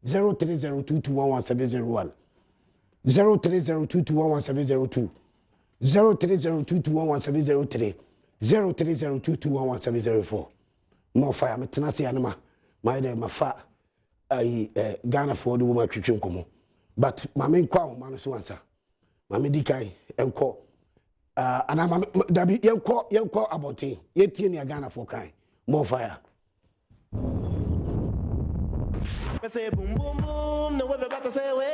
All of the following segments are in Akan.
0302211701 0302211702 0302211703 0302211704 mo fire metena se anema my dey mafa Ghana for the woman twetwe nkomo but mame nkwa ahoma no so ansa mame dikai enko ana mame dabi yenko abotin yetie ne Ghana for kan mo fire say boom boom boom no we about to say we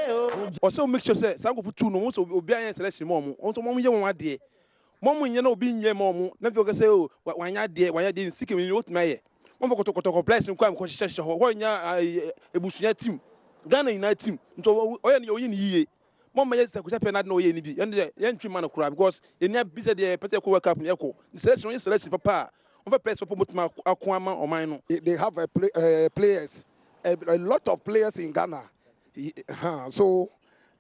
also make sure say sango futu no so obi ayen selection mom on so mom ye won ade mom nye na obi nye mom na fi o say o wanya de sike mi otu maye mom koto place nko am ko hye ho nya ebusunya team Ghana United team nto oye ne oyi ne yiye mom ye sekucha penalty na oye ni bi ye ntwi man kura because ye nya bi say de pese ko world cup ne ko selection papa on fa place papa mutuma akon ama oman no. They have players a lot of players in Ghana. So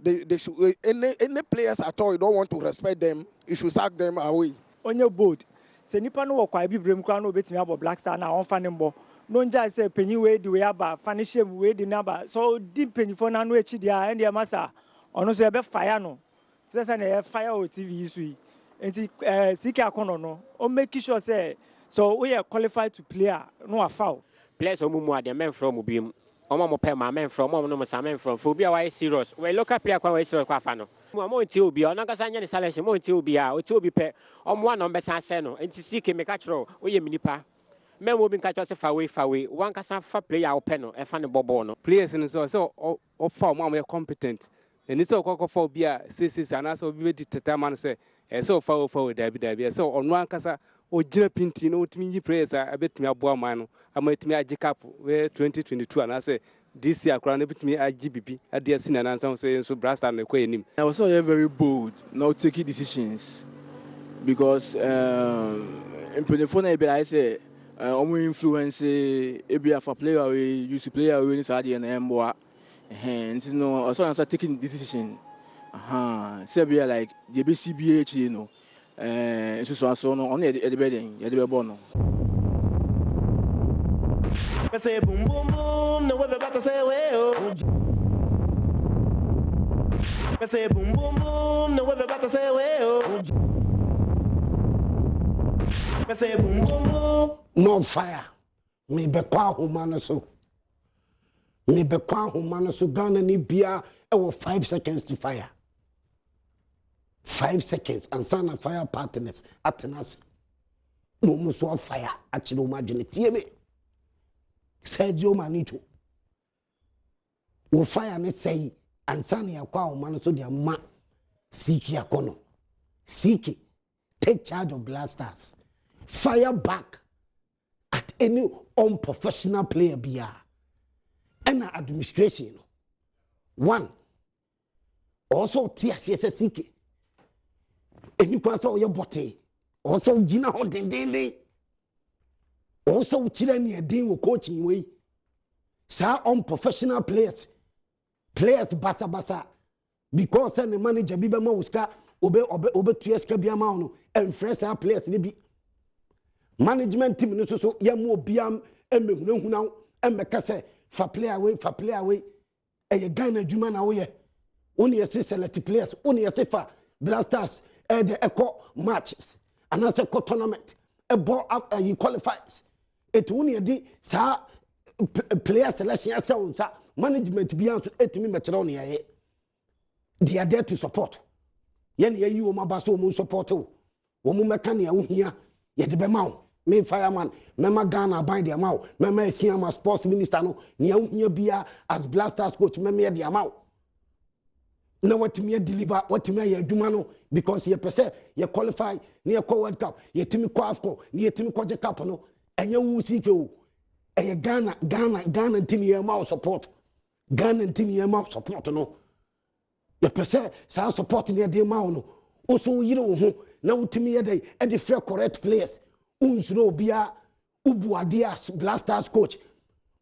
they should any players at all you don't want to respect them, you should sack them away. On your board, say nipa no kwa bi brem kwa no betimi abo Black Star na on fanim bo. No nja say penyi we di we aba finish him we di number. So di penyi for na no echi dia and dia masa. Ono so be fire no. Say na fire o TV isu yi. Enti sika akono no. O make sure say so we are qualified to play no afoul. Players omumu ade men from obiem omo mo pay ma men from omo no mo sa men from for bia why serious we local player kwa we serious kwa fa no mo nti obi o na kasa nya ne selection mo nti obi a o ti obi pe omo wa no be san se no nti sike me ka kiro o ye minipa men obi nka kyo se fa we wan kasa fa player o pe no e fa ne bobo no players no so o fa mo am competent eni so kokko fa obi a se ana so obi be ditata man se e so fa dabi so onu ankasa o jira pinti no timi yi players a betumi aboa man no amatimi agi cap we 2022 and I say this year crown betumi agi bibi ade asina na nsan say so brasta na kwa enim. I was so very bold not taking decisions because in phone e be I say omo influence e be for player we used to play we ni sade na emboa no also answer taking decision say be like the BCBH you know so no on the bedding the be born no. Say boom boom boom no we about to say we say boom boom boom no we about to say we say boom boom boom no fire me be kwa homa no so Ghana ni bia e wo 5 seconds to fire 5 seconds and sana fire partners atenas no mo so fire actually o magine tie me Sergio Manito wo fire ne say ansana yakwa o man so dia ma Siki akono Siki take charge of Black Stars fire back at any unprofessional player bia and administration one also TSS Siki eni kwa so ye bote also gina ho dendende also tira ni edin wo coaching we sa unprofessional players basa because the manager bi be ma uska obe tueska bi ama no enfress our players ni bi management team no so ya mo biam emehunahuna emeka se fa player we e Ghana adwuma na wo ye oni ye select players oni ye fa Black Stars the eco matches and as a tournament a ball up he qualifies it only di sa player selection sa management bi anso etimi mechero ne ye they are there to support yen ye yi o maba so mo support o mo meka ne wo hia ye de be ma wo me fireman mema Ghana bind the amount mema Esiama sports minister no ne wo hia bia as Black Stars coach mema the amount na what me deliver what me ya adwuma no because ye pese ye qualify ne ye World Cup ye timi kwa AFCON ne ye timi kwa Cup no enye wu sike o eye Ghana timi ye ma support Ghana timi ye ma support no ye pese sa support ne de ma no o so yire wo ho na utimi ye dey e de free correct players unsuro bia ubu ade as Black Stars coach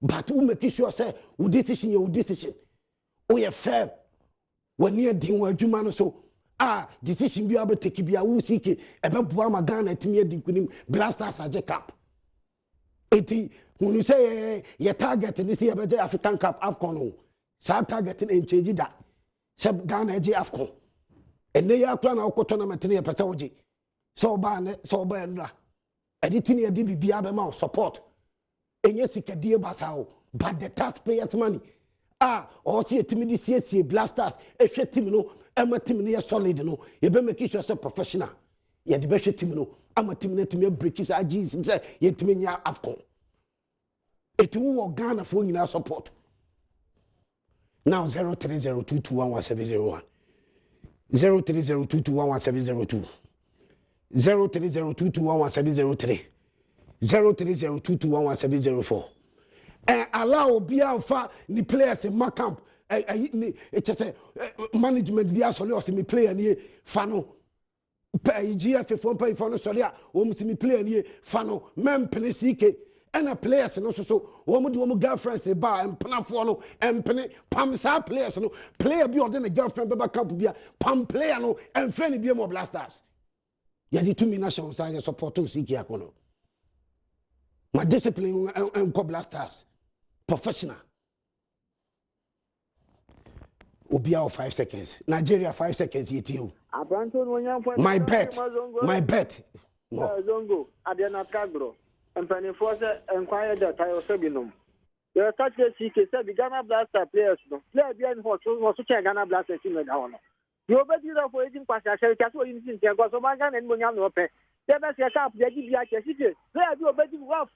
but who make sure say wo decision o ye fair when you din wa adwuma no so decision bi abeteki bia wo sike ebeboa ma Ghana timi edi kunim Black Stars age Cup eti when you say your target this year be African Cup AFCON no sa target in change da se Ghana eje AFCON ene ya akra na okoto na metene ye pese oje so ba ne so ba enra editini e di bibia be ma support enye sikadie basao but the taxpayers money or see a timid CSC blasters ehwe team no ema team no solid no ye be make sure say professional ye the best team no ama team no team break is agis say ye team nya AFCON it will Ghana for you support now 0302211701 0302211702 0302211703 0302211704 allow Bianfa the players in my camp it's just management via soli or semi player ni fano GF phone pay for no solia o semi player ni fano mem penisike and a players no so woman girlfriends e bar and panafo no and penny pam sa players no player bi ordin a girlfriend beba camp bia pam player no and friend bi more blasters ya di 2 national side support to siki akono my discipline and blasters professional Obia 5 seconds Nigeria 5 seconds yetio my bet no zongo adena kagro empany force enquire that I also binom you touch the CK say Ghana Blaster players no player bi en hot so Ghana Blaster team na hono you obedi that for aging pass share ka so yin sin go so man Ghana no nyam no pe they be say cap dey give ya CK player bi obedi rough.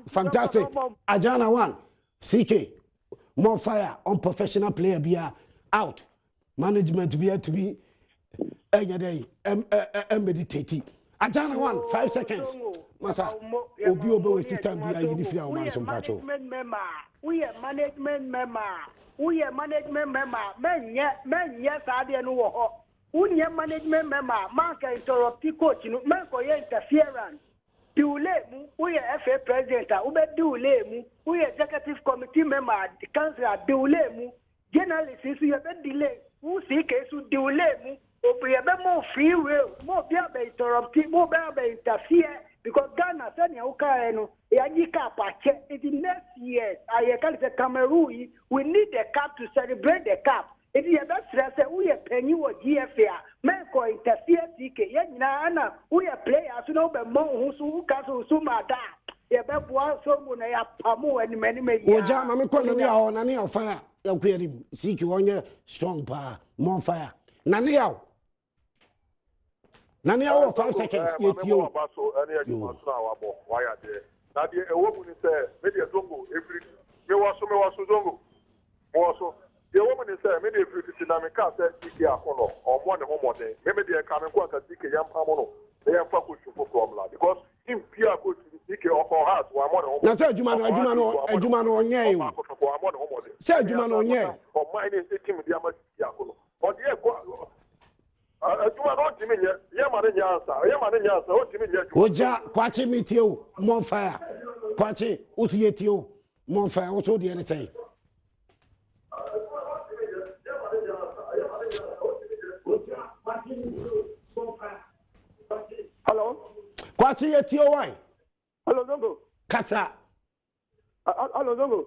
Fantastic. Ajana one. CK. More fire. Unprofessional player be out. Management be to be meditating. Ajana one. 5 seconds. Masa. Obi waste time be unifia man some pacho. We are management member. Men yes ade no wo. Unya management member. Man can interrupt coach no. Man ko interference. Diulemu, we are FA president, Ubedulemu, we are executive committee member, the councillor, Diulemu, journalists, you have been delayed, who seek a Diulemu, or we have more free will, more be interrupted, more be interfere, because Ghana, Sanya Ukano, Yajika Pache, in next year, I call it Cameroon, we need the cup to celebrate the cup. If you have that, we are penny or GFA. Men ko interfere tike na we are players no be mo who kaso so mada ye be boa so mu na ya pamu ani many oja mama ko na ya na ne fire ya kwerim siki wonye strong pa more fire na ne ya 5 seconds ye tio na de ewo mu ni say me de zongo every me waso zongo waso the woman is saying, maybe if you see them in car, say, "Tiki akono," or one the home day. Maybe they are coming to Tiki yam pamono. They are focused for problem because if Pia go to Tiki or for house, one more home. Now say Jumano onye. Say Jumano onye. Or mine is taking the Yamas Yakono. Or the Jumano Timmy, Yamane Yasa, or Timmy. Oja, Quachi meteo, more fire. Quachi, Usietio, more fire. Also the NSA. Hello. Kwachi yetio why? Hello Zongo. Kasa. Hello Zongo.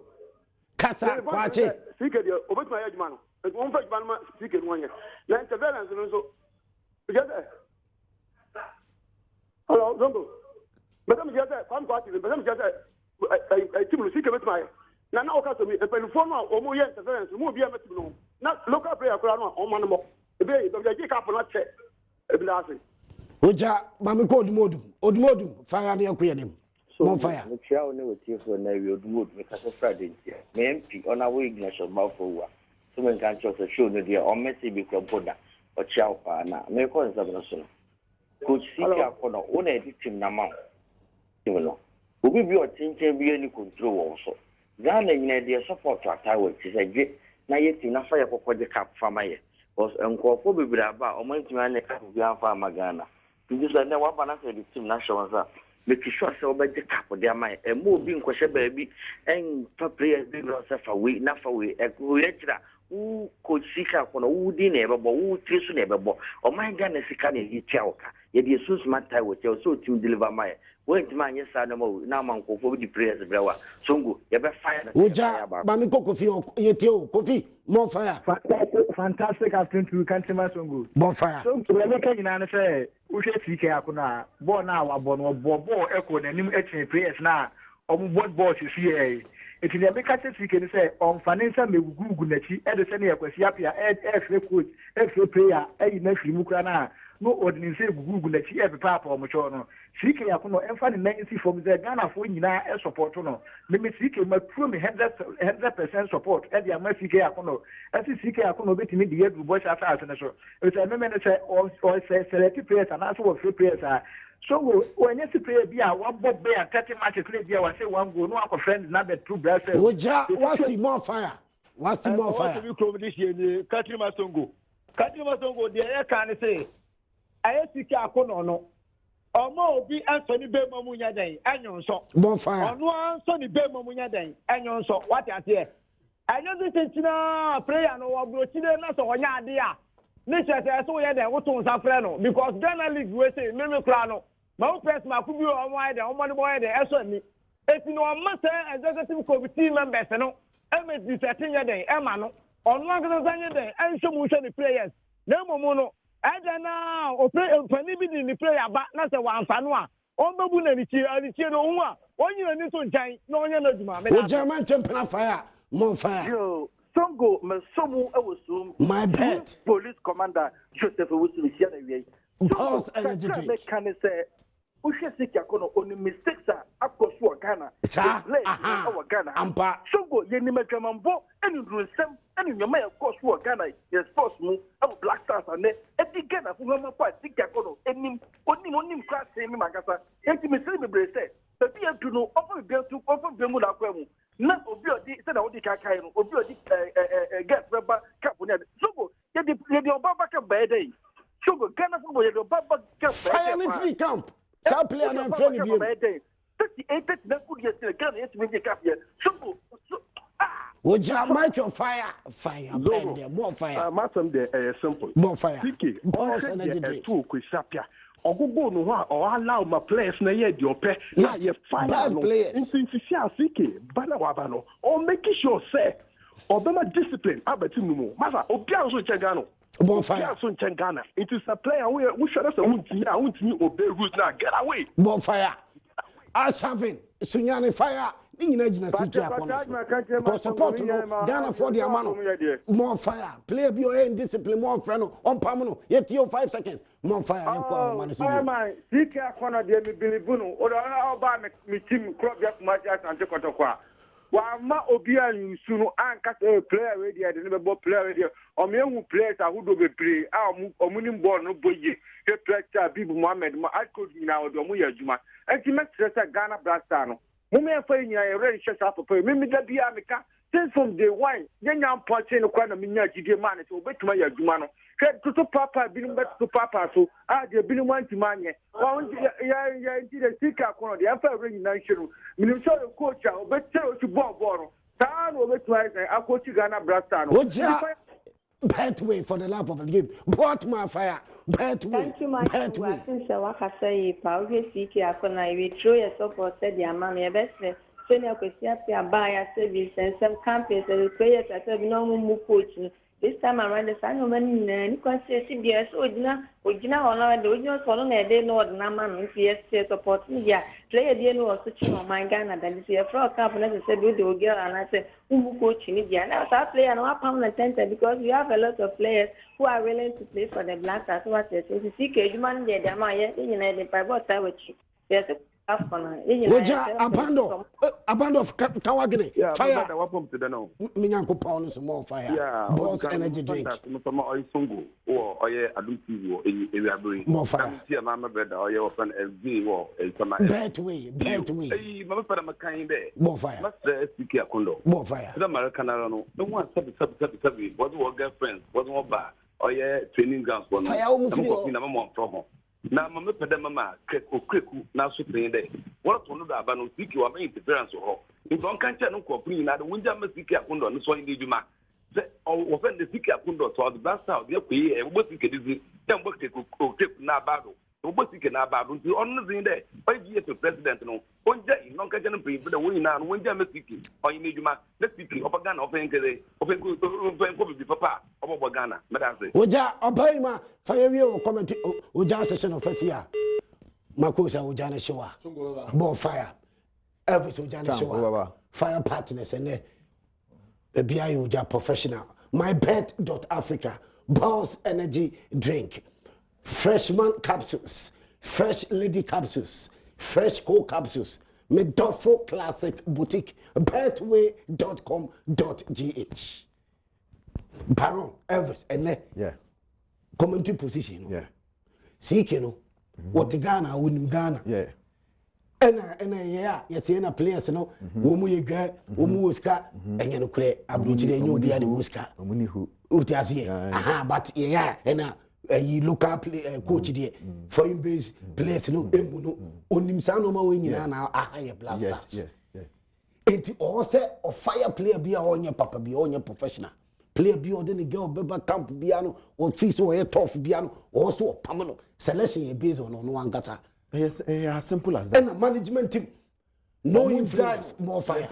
Kasa kwachi. Speaker dia obet ma yajuma no. Won fa juma no speaker no anya. Na interference no so. Jese. Hello Zongo. Madam Jese, come kwachi. Madam Jese. I team no speaker bet ma. Na oka so mi telephone no o mo ye interference mo bia metim no. Na local player kura no o man mo. Ebe do je ka no che. Ebilase. Oja mami ko odumodum fire na yakuye dem mo fire so chia one wetie for na wi odumodum me ka Friday ntia me MP ona we ignition ba for wa so men kan cho so show no dia o message bi ko boda o chia pa na me ko nzabra so coach Siki akono ona edit team na ma no obi bi o tinche bi ani control wo so Ghana nyina dia support attack we ti say na ye team na fire kokoje cap fama ye was enkofo bibira ba o man tumi ane cap bi anfa magana this is na one balance the team national sa make sure say obeje cap de amai e mo bi nkwhye baabi en fa players bi no say fa we na fa we e kira who could seek out on a wood in ever, who trace never, or my gun is a can of chalka. Yet the soon smart tie with your so to deliver my. Wait, man, yes, I know. Now, man, go for the prayers of Brawa. Songo, you better fire. Uja, Bamiko Kofi, Yetio, Kofi, more fire. Fantastic afternoon to Countryman Songo. More fire. So, to everything in answer, we should see Kakuna, born now, born or Bobo, echo, and new etching prayers now. On what boss you see, it is a big we can say on financial Google Nechi, Edison, Yaquasiapia, every coach, every prayer, every nephew Mukrana. No ordinance Google that she ever papa or machono. Seek Yakuno and find nancy from the Ghana for you now as support. No, maybe seek my prove 100% support at the American Yakuno. As you seek Yakuno, bet me the year to watch after us and so. It's a moment or say selective prayers and also free prayers are. So when you pray, be a one bob bear, 30 matches, I say one go, no other friends, not the two brothers. Uja, what's the more fire? What's the more fire? Country Masongo. Country Masongo, the air can say. Ayesiki akono no omo obi Anthony Bema munya den anyo nso bonfire ono Anthony Bema munya den anyo nso what ate e anyo tintina prayer no wabrochide na so onya ade a ne chete so ye den woto nsa frɛ no because Ghana League we say me kra no ma wo press ma ku bi o mo ade o mo ne boy de eso ni eti no ma say executive committee members no MSD setting ye den e ma no ono agado sanye den enso mu hwe ni players na momo no Aja na opani bi ni prayer ba na se wanfa no a onbebu na nichie no hu a onyi ni so njan na onye na duma me. O German champion fire, more fire. Yo, Songo me somu e wosum. My bet. Police commander Joseph Wusumi sia na wi. Boss energy drink. Me kan say o hwe sika kono oni mistakes a akoso Ghana. Sa o Ghana. Ampa. Songo ye ni matwamambo enu runsem enu nyama ya koso Ghana. Ye sports mu e Black Stars ane edi Ghana fu hama pa sika kono enim onim class mi magasa. Enti me sele me brese. Ebi edu no ofo bi mu na kwa mu. Na obi odi se na odi kakai no obi odi get rubber cap ne. Songo ye di obaba ka ba dey. Songo Ghana football ye di obaba ka ba. Fire me free camp. Sa player na friend bi. 38 na good yesterday Ghana yes me cap here. Songo Oja Michael fire bend more fire. Matam de simple. More fire. Tiki. Boss energy drink. To Kusapia. Ogogo no ha or allow my players na ye di ope. Na ye fire no. Insufficient Tiki. Bana wabano. Or making sure say Obama discipline abeti mumu. Masa obia so chengano. More fire. So chengana. It is a player we should have untimi obey rules now. Get away. More fire. As having Sunyani fire. Ingina siki akono. For support no Ghana for the amano. More fire. Play be your discipline more friend on pamano. Yet you 5 seconds. More fire. Fire man. Siki akono de mi bilibuno. Odo oba mi team club ya kumaja ante kotokwa. Wa ma obi an sunu anka player we dey de be player we dey. O me hu players ahudo be play. Omunim ball no boye. He pressure Bibu Mohammed ma coach na odo mu ya juma. Enti me stress Ghana Black Star no. Mummy and you are ready to shut up. Mimi that be America. Since from day one, then I'm punching the corner of Minya man. So, bet my Jumano. Said to Papa, been back to Papa. So, the Billy want to man. Oh, yeah, the Sika corner, the upper ring nation. Minnesota coach, but tell to Bob Boro. Town over twice, I coach Ghana Brastan. Betway for the love of the game. Bought my fire. Betway. Betway. Since I was say, Paulie Siki, I couldn't throw yourself or said, your mammy, best friend. Senior Christian buyer service and some campus and players that have no more coaching. This time around the sun, woman, and CBS, Ojina, or the original Solon, they know what Naman, CS support media. Play a deal was switching on my Ghana, that is a frog company, and said, with the girl, and I said, who coach in India? Now, I play an permanent center because we have a lot of players who are willing to play for the Black Stars. What is it? CK, you man, the Amaya, in the private time with you. There's a Abando of Kawagene. Fire. Minyanko pound some more fire. Boss energy drink. More fire. Betway. More fire. More fire. Training grounds. Fire. Na mama pede mama kreku na so playing there. What to know about no siki wa interference ho. If on kan cha no company na the wunja ma siki akondo no so ndi djuma. say offend the Siki Akundo to the Black Star, the way, and what you can do, then what they could take Nabado. What you can about the honors in there. 5 years to president, no. One day, non can bring for the winning and one day, Mississippi, or you need you must, let's speak of a gun of open papa of Ghana. Madame, Oja, Obaima, fire you comment, Oja session of Fessia. Makosa Ojana Showa. Bonfire. Elvis Ojana Showa. Fire partners and the BI Oja professional. MyBet.Africa. Bounce energy drink. Freshman capsules. Fresh lady capsules. Fresh co capsules. Medofo Classic Boutique. Betway.com.gh. Baron Elvis and commentary position. Yeah. Seeking no. What Ghana wouldn't Ghana. Yeah. Yes, players no. Womu ye guy, womu Oscar, and you know, Abuja, you be the Oscar. Utiazi. Aha, but ye local play coach there. Foreign base players no. Onim Sano Mawin now a higher blasters. Yes. It also a fire player be on your papa, be on your professional. Player be on the girl, Beba Camp Biano, or Feast or Tough Biano, also a Pamano. Selection based on one gasa. Yes, as simple as that. And a management team. No influence, more fire.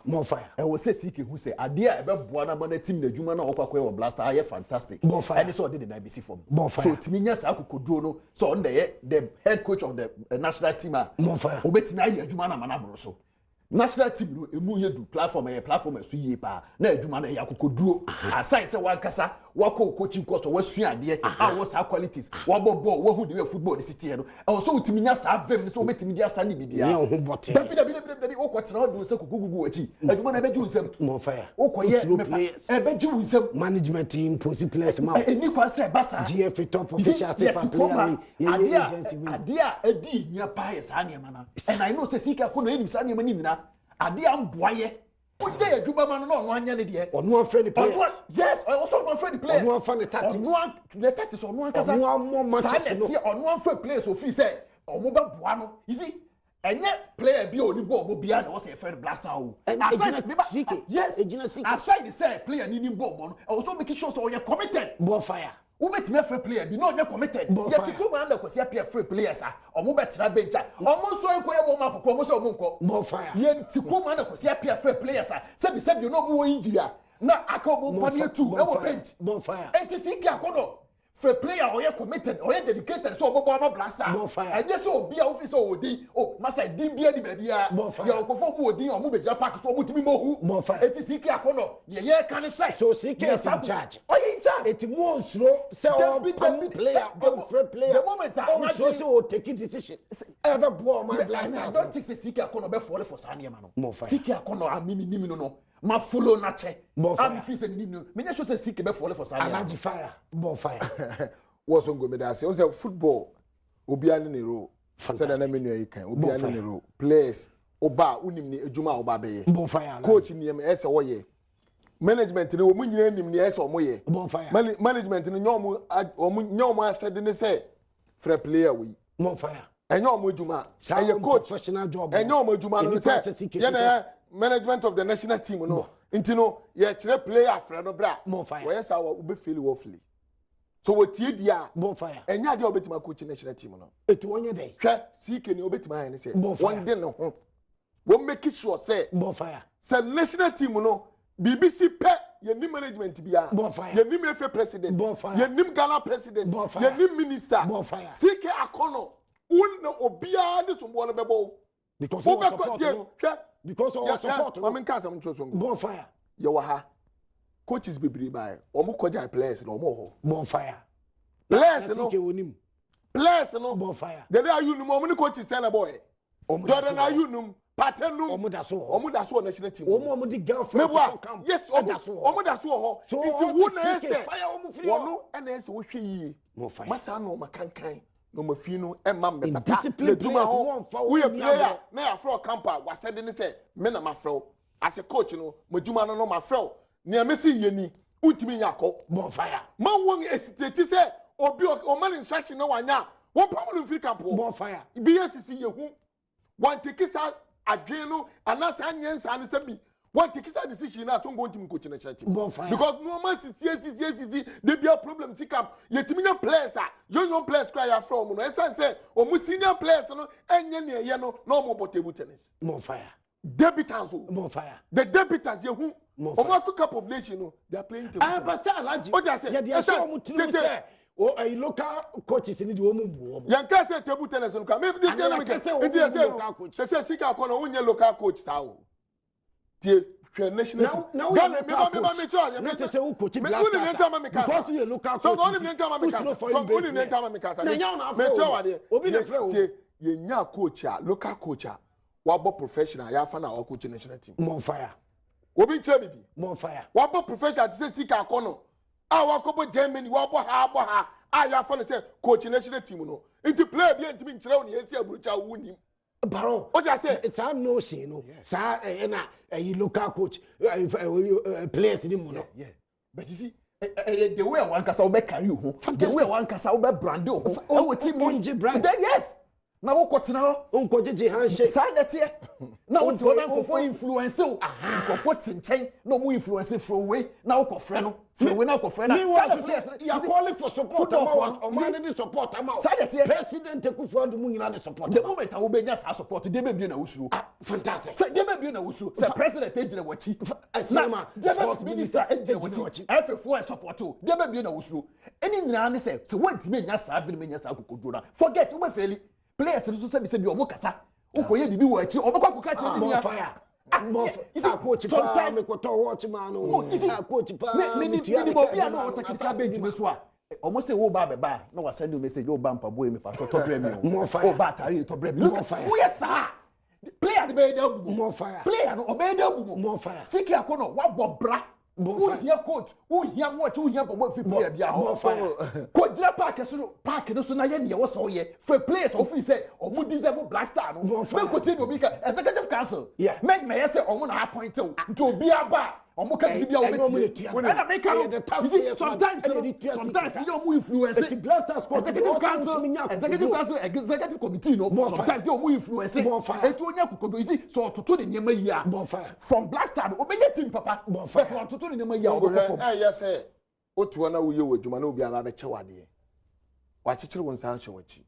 More fire. I will say Siki who say, Adia, Buana Mana team, the Jumana or Blaster, I fantastic. More fire. And it's all did in IBC form. More fire. So Timinas Akukudono, so on the head coach of the national team, more fire. Obetina Jumana Manabroso. National team emu ye do platform so ye pa na adwuma na yakoko duro aside say wan kasa wako coaching course we sua ade a wo sa qualities wo bobo wo hu the football the city no e so utimi nya sa vem so betimi dia stand bibia ya ho bote dabi wo kwatena ho do se kugugu achi adwuma na beju nsem mo fire wo koye e beju nsem management team posi players ma eni kwa say basa GFA top official say for player ye agency we ade a edi nya pa ye sa ne mana and I know say Sika ko no enim sa ne mani mina ade amboaye what day adwuma man no anya ne de ono afre the players yes I also want friend the players ono afre the tactics ono the tactics ono ankasa ono more matches no ono afre players of say omo ba boa no you see enye player bi oni bo bia na wo say friend blaster o yes aside say player ni bo no also make sure so you committed ball fire who bet me free player be no you committed yet to man da kwesi apia free players omo betra bench omo so enko ye wo ma poko omo so omo nko ball fire yet to man da kwesi apia free players say you no mo injury na akomo mpani tu e wo bench ball fire enti Siki akono free player or you committed or you dedicated so obo ama blaster ball fire and yes so bia office o odi o masa din bia di baby ya okofo bu odi omo beja park so omo timi mohu ball fire enti Siki akono ye kan say so Siki is in charge in charge it mo slow say on player on free player the moment I so take a decision ever ball my blasters don't think Siki akono be fall for sania ma no Siki akono amimi no ma follow na che am fi se ni no me nya show say Siki be fall for sania alaji fire ball fire was on go me that say on football obi ani ne ro say na menu yi kan obi ani ne ro players oba unim ni adwuma oba be ye ball fire coach ni em ese wo ye management ni omu nyina nim ni ese omo ye ball fire management ni nyomo asede ne say free player we ball fire enyo omo adwuma eye coach professional job enyo omo adwuma no say ye na management of the national team no intino ye kire player afra no bra ball fire we say we be feel woefully so what tie dia ball fire enya dia obetima coach national team no etu onye dey hwe Siki ni obetima yan say one day no ho we make sure say ball fire say national team no BBC pe ye ni management bia ball fire ye ni mefe president ball fire ye ni Ghana president ye ni minister ball fire Siki akono un obia de so ball bebo because of support because of support I mean can some choose ball fire ye wa ha coaches bibiri by omo koja players no omo ball fire players no players no ball fire the day you no omo ni coaches send boy Jordan are you no pattern omo da so national team omo di girlfriend camp yes omo da so ho it who na say fire omo free wono na say wo hwe yi masa no makankan no mafi no e ma me pata discipline ho we player na ya fro camper wasede ne say me na mafrɛ as a coach no madwuma no mafrɛ ne amesi yeni untimi yakɔ ball fire man won hesitate say obi o man instruction no wanya won pamulu free camp ball fire BSC yehu wan take sa adwen no anasa anyensa ne sabi One take a decision now to go to coach national team. Because no man see they be a problem see camp. Yet me players young players cry from no say o senior players no enye ne no more about table tennis. More fire. Debutants more fire. The debutants you who Omako Cup of Nation no they are playing table. Ah but say alaji. What I say? Yeah say o mutinu say o a local coaches ni di o mu. Yanka say table tennis no come. Maybe this tell me say local coach. Say sika kono unye local coach sa o. Tie national now me charge me say who coach because you local coach so only me tell me so only me tell me na nya na afro obi na frɛ o ye nya coach a local coach a wabo professional ya fa na o coach national team more fire obi tell me bi more fire wabo professional say sika kono a wakobo Germany wabo ha a ya fa na say coach national team no inti play bi ntimi nkyerɛ o ne yesi aburucha wuni Baron, what I say? It's our notion, you know. Sir, a local coach, players in the mono. Yeah, but you see, the way one can say carry you, the way one can say brand you, oh, team brand. Yes. Now what now? Uncle Gigi handshake. Sign that here. Now what's going on for influence? So, for 14 chain, no more influence from way. Now, for friend. From when I go friend. You are calling for support. Or managing support. President Kufuor the Moon the support. The moment I will be just support, they may be in a usu. Fantastic. Say, they may be in a usu. Say, President Ejire Wachi. Sports Minister Ejire Wachi. Every support too. They may be in a usu. Any nani say, so what me nyasa abin me nyasa akukudura. Forget you fairly. Players also say be omokasa. Ukoye bibi wo achi. Obekwa kukachi ni more fire. Coach pa me ko to watch man o. Coach pa me ni bobi na o takika bench me so a. Omo say wo ba be ba na wa send you message wo ba mpa boy me pa to bre me o. More fire. O ba tari to bre me. More fire. Yes sir. Player the be dey bubu. More fire. Player no obey dey bubu. More fire. Siki akono wa bobra. Who hear coach? Who hear watch? Who hear bobo fi player bia? More fire. Coach dra park so na ye ne wo so ye. For players office say omo deserve black star no. Make continue obi ka executive council. Yeah. Make me say omo na appoint o. Nti obi aba. Omo ka bibia o beti. Na make the task sometimes you omo influence. The black stars executive council executive committee no. Sometimes you omo influence. Etu onya kokodo isi so toto de nyema yi a. From black star obenya team papa. Toto ne nyema yi a obekofo. Yes sir. Otu na wo ye wadwuma na obi aba be chewade. Wa chichire won san hwe wachi.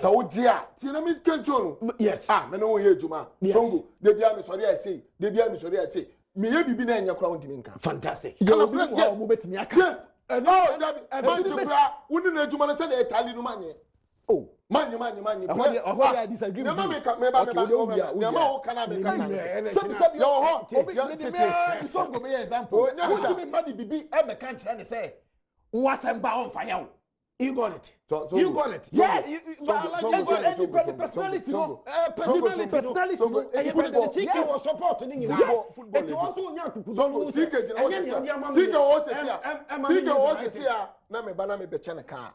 So oji a ti na mi control. Yes. Me no wo ye ejuma. Songo de bia me sori ase. De bia me sori ase. Me ye bibi na enya kura won timi nka. Fantastic. Kana kura yes mo betimi aka. No, man to kura woni na ejuma na se na etali no manye. Oh, manye. I disagree with you. Me ma wo kana me kana. Some yo ho. Me songo me example. Who me money bibi e me kan kire ne say. Wasemba on fire. You got it. You got it. Yes. Personality. Personality. Sika was supporting you. It also nyakukuzo. Sika was here. Na me bana me beche na ka.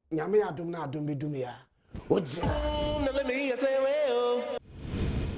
Nyame adum na adum be dum ya. What's let me say well.